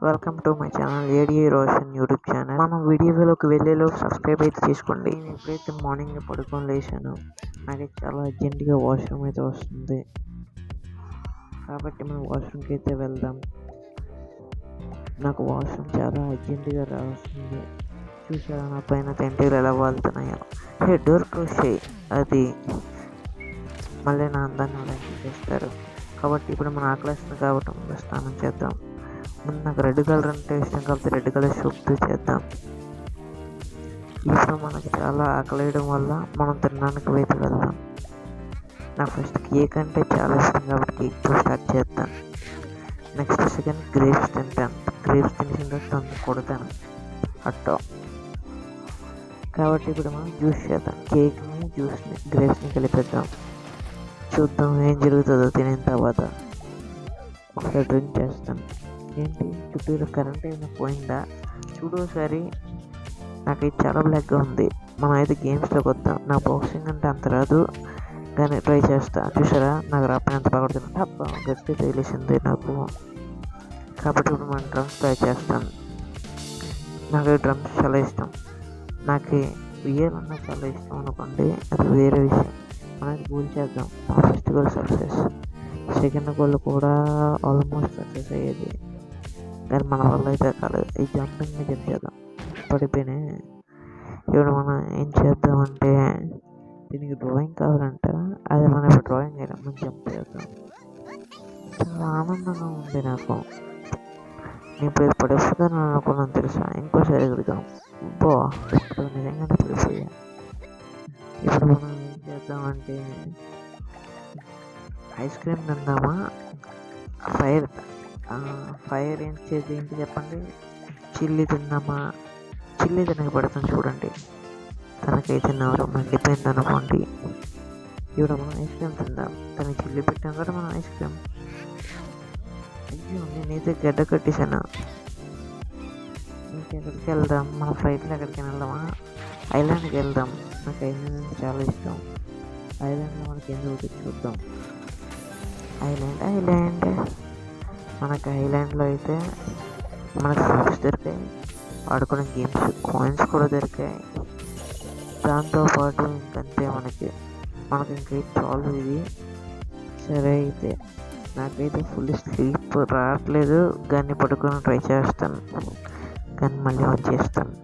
Welcome to my channel ADA Roshan YouTube channel. మనం వీడియోలోకి వెళ్ళేలోపు subscribe అయితే చేసుకోండి. నేను ఎప్పుడైతే మార్నింగ్ పడుకొని లేచానో నాకు చాలా అర్జెంటుగా వాష్రూమ్ అయితే వస్తుంది, కాబట్టి మనం వాష్రూమ్కి అయితే వెళ్దాం. నాకు వాష్రూమ్ చాలా అర్జెంటుగా రావస్తుంది. చూసారా నా పైన తెంటీలు ఎలా వాళ్తున్నాయో. డోర్ క్లోజ్ చేయి, అది మళ్ళీ నా అందాన్ని అలా చేస్తారు. కాబట్టి ఇప్పుడు మన ఆకలిస్తుంది కాబట్టి ముందు స్నానం చేద్దాం. ముందు నాకు రెడ్ కలర్ అంటే ఇష్టం కాబట్టి రెడ్ కలర్ సోప్తో చేద్దాం. ఇప్పుడు మనకి చాలా ఆకలేయడం వల్ల మనం తినడానికి అయితే వెళ్దాం. నాకు ఫస్ట్ కేక్ అంటే చాలా ఇష్టం కాబట్టి కేక్తో స్టార్ట్ చేద్దాం. నెక్స్ట్ సెకండ్ గ్రేప్స్ తింటాను. గ్రేప్స్ తినేసిన తర్వాత కొడతాను అట్టో. కాబట్టి ఇప్పుడు మనం జ్యూస్ చేద్దాం. కేక్ని జ్యూస్ని గ్రేప్స్ని కలిపేద్దాం. చూద్దాం ఏం జరుగుతుందో తినిన తర్వాత. ఒకసారి డ్రింక్ చేస్తాను. ఏంటి చుట్టూరు కరెంట్ ఏమైనా పోయిందా చూడు ఒకసారి. నాకైతే చాలా బ్లాక్గా ఉంది. మనం అయితే గేమ్స్లోకి వద్దాం. నా బాక్సింగ్ అంటే అంత రాదు కానీ ట్రై చేస్తా. చూసారా నాకు రాపోయినంత బాగుడుతుంది. అబ్బా గట్టి తెలిసింది నాకు. కాబట్టి ఇప్పుడు మనం డ్రమ్స్ ట్రై చేస్తాను. నాకు డ్రమ్స్ చాలా ఇష్టం. నాకు ఉయ్యాలన్నా చాలా ఇష్టం అనుకోండి, అది వేరే విషయం. మనకి గోల్ చేద్దాం. మన first goal success, second goal కూడా ఆల్మోస్ట్ సక్సెస్ అయ్యేది కానీ మన వల్ల అయితే కాలేదు. ఈ జంపింగ్ మీద చేద్దాం. పడిపోయినాయి. ఇప్పుడు మనం ఏం చేద్దామంటే దీనికి డ్రాయింగ్ కావాలంట. అది మనం ఇప్పుడు డ్రాయింగ్ అయినా మనం జంప్ చేద్దాం. చాలా ఆనందంగా ఉంది నాకు. నేను ఇప్పుడు పడిపోతాను అనుకున్నాను తెలుసా. ఇంకోసారి ఎగురుదాం. బో ఇప్పుడు నిజంగానే పడిపోయా. ఇప్పుడు మనం ఏం చేద్దామంటే ఐస్ క్రీమ్ తిందామా, ఫైర్ ఏం చేసి ఏంటి చెప్పండి. చిల్లీ తిందామా. చిల్లీ తినక పడుతుంది చూడండి. తనకైతే నవరు మండిపోయింది అనుకోండి. ఇప్పుడు మనం ఐస్ క్రీమ్ తిందాం. తనకి చిల్లీ పెట్టాం కదా మనం ఐస్ క్రీమ్. అయ్యో నేనైతే గడ్డ కట్టేసాను. ఇంకెక్కడికి వెళ్దాం. మన ఫ్లైట్లో ఎక్కడికి వెళ్దామా, ఐలాండ్కి వెళ్దాం. నాకు ఐలాండ్ అంటే చాలా ఇష్టం. ఐలాండ్లో మనకి ఏం జరుగుతుంది చూద్దాం. ఐలాండ్ మనకి ఐలాండ్లో అయితే మనకి ఫుడ్స్ దొరికాయి, ఆడుకునే గేమ్స్ కాయిన్స్ కూడా దొరికాయి. దాంతోపాటు ఇంకంతే మనకి ఇంకైతే చాలు ఇది. సరే అయితే నాకైతే ఫుల్ స్లీప్ రావట్లేదు కానీ పడుకొని ట్రై చేస్తాను కానీ మళ్ళీ ఆన్ చేస్తాను.